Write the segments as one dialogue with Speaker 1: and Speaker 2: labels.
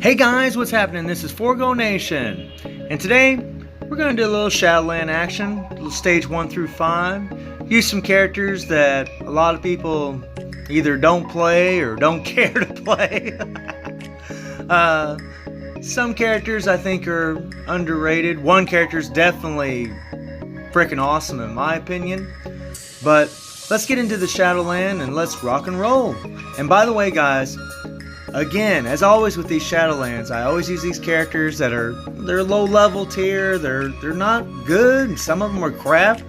Speaker 1: Hey guys, what's happening? This is Forgo Nation, and today we're going to do a little Shadowland action, little stage 1 through 5. Use some characters that a lot of people either don't play or don't care to play. Some characters I think are underrated. One character is definitely freaking awesome in my opinion. But let's get into the Shadowland and let's rock and roll. And by the way guys, again, as always with these Shadowlands, I always use these characters that they're low level tier, they're not good, some of them are crap,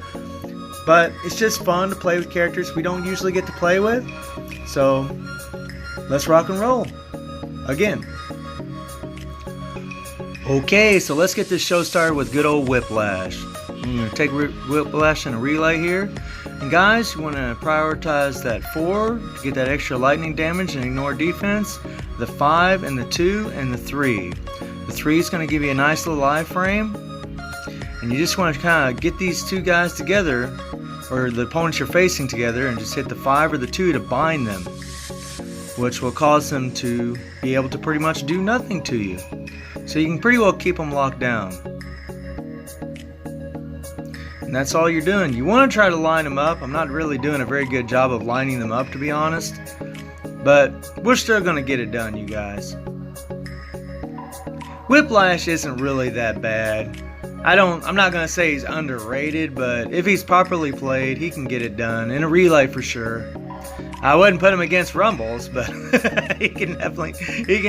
Speaker 1: but it's just fun to play with characters we don't usually get to play with. So let's rock and roll again. Okay, so let's get this show started with good old Whiplash. I'm going to take Whiplash in a relay here. And guys, you want to prioritize that 4 to get that extra lightning damage and ignore defense. The 5 and the 2 and the 3. The 3 is going to give you a nice little iframe. And you just want to kind of get these two guys together, or the opponents you're facing together, and just hit the 5 or the 2 to bind them, which will cause them to be able to pretty much do nothing to you. So you can pretty well keep them locked down. And that's all you're doing. You want to try to line them up. I'm not really doing a very good job of lining them up, to be honest. But we're still going to get it done, you guys. Whiplash isn't really that bad. I'm not going to say he's underrated, but if he's properly played, he can get it done. In a relay for sure. I wouldn't put him against Rumbles, but he can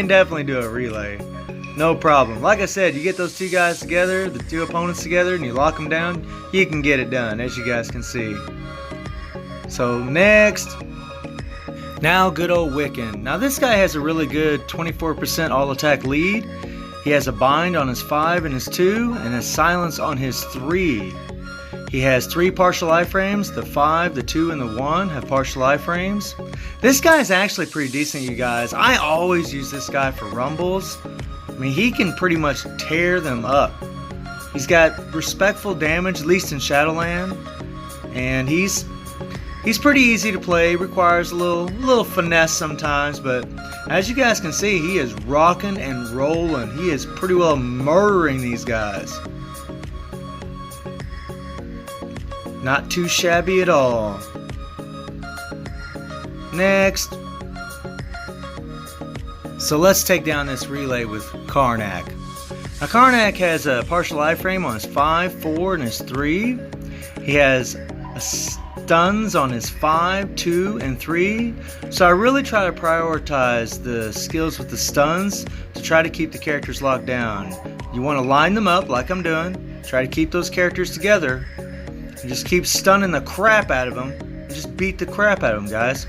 Speaker 1: definitely do a relay. No problem. Like I said, you get those two guys together, the two opponents together, and you lock them down, you can get it done, as you guys can see. So next, now good old Wiccan. Now this guy has a really good 24% all attack lead. He has a bind on his 5 and his 2, and a silence on his 3. He has 3 partial iframes. The 5, the 2, and the 1 have partial iframes. This guy is actually pretty decent, you guys. I always use this guy for Rumbles. I mean, he can pretty much tear them up. He's got respectful damage, at least in Shadowland, and he's pretty easy to play. Requires a little finesse sometimes, but as you guys can see, he is rocking and rolling. He is pretty well murdering these guys. Not too shabby at all. Next. So let's take down this relay with Karnak. Now Karnak has a partial iframe on his 5, 4, and his 3. He has stuns on his 5, 2, and 3. So I really try to prioritize the skills with the stuns to try to keep the characters locked down. You want to line them up like I'm doing. Try to keep those characters together. And just keep stunning the crap out of them. And just beat the crap out of them, guys.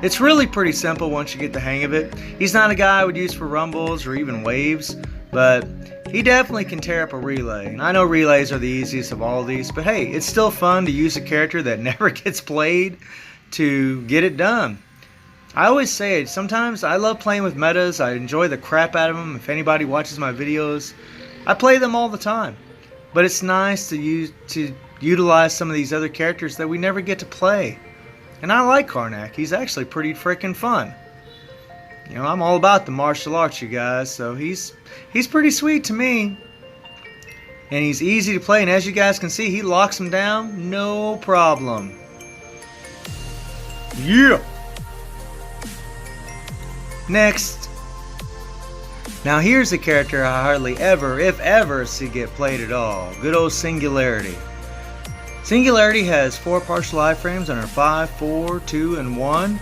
Speaker 1: It's really pretty simple once you get the hang of it. He's not a guy I would use for Rumbles or even Waves, but he definitely can tear up a relay. And I know relays are the easiest of all of these, but hey, it's still fun to use a character that never gets played to get it done. I always say it, sometimes I love playing with metas. I enjoy the crap out of them. If anybody watches my videos, I play them all the time. But it's nice to utilize some of these other characters that we never get to play. And I like Karnak. He's actually pretty freaking fun. You know, I'm all about the martial arts, you guys. So he's pretty sweet to me. And he's easy to play. And as you guys can see, he locks them down. No problem. Yeah. Next. Now here's a character I hardly ever, if ever, see get played at all. Good old Singularity. Singularity has 4 partial iframes on her 5, 4, 2, and 1.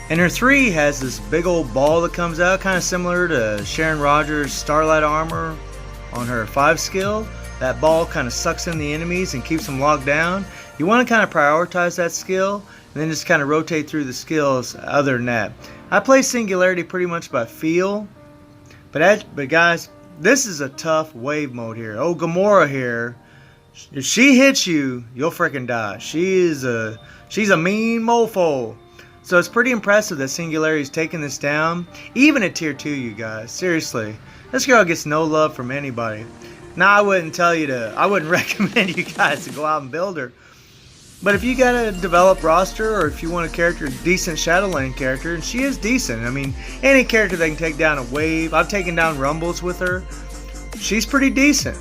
Speaker 1: And her 3 has this big old ball that comes out, kind of similar to Sharon Rogers' Starlight Armor on her 5 skill. That ball kind of sucks in the enemies and keeps them locked down. You want to kind of prioritize that skill, and then just kind of rotate through the skills other than that. I play Singularity pretty much by feel. But guys, this is a tough wave mode here. Oh, Gamora here. If she hits you, you'll freaking die. She's a mean mofo. So it's pretty impressive that Singularity's taking this down, even at tier 2, you guys. Seriously, this girl gets no love from anybody. Now I wouldn't recommend you guys to go out and build her. But if you got a developed roster, or if you want a character, decent Shadowland character, and she is decent. I mean, any character that can take down a wave. I've taken down Rumbles with her. She's pretty decent.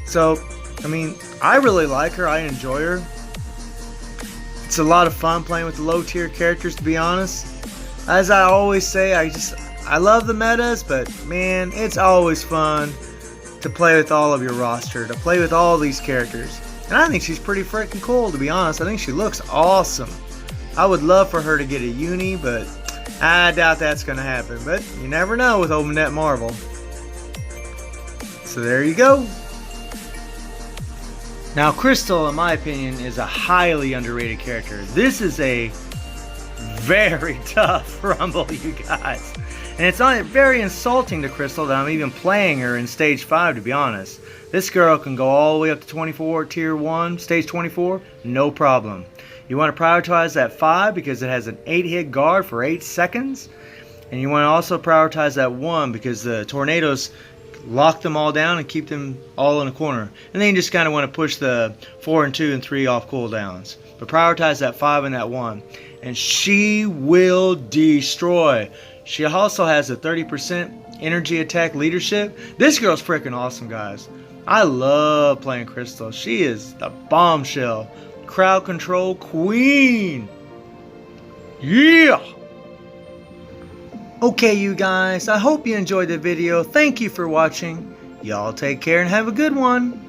Speaker 1: So, I mean, I really like her. I enjoy her. It's a lot of fun playing with the low tier characters, to be honest. As I always say, I love the metas, but man, it's always fun to play with all of your roster, to play with all these characters. And I think she's pretty freaking cool, to be honest. I think she looks awesome. I would love for her to get a uni, but I doubt that's going to happen. But you never know with OpenNet Marvel. So there you go. Now, Crystal, in my opinion, is a highly underrated character. This is a very tough Rumble, you guys. And it's not very insulting to Crystal that I'm even playing her in Stage 5, to be honest. This girl can go all the way up to 24, Tier 1, Stage 24, no problem. You want to prioritize that 5 because it has an 8-hit guard for 8 seconds. And you want to also prioritize that 1 because the tornadoes lock them all down and keep them all in a corner. And then you just kind of want to push the 4 and 2 and 3 off cooldowns. But prioritize that 5 and that 1. And she will destroy. She also has a 30% energy attack leadership. This girl's freaking awesome, guys. I love playing Crystal. She is the bombshell. Crowd control queen. Yeah! Okay, you guys. I hope you enjoyed the video. Thank you for watching. Y'all take care and have a good one.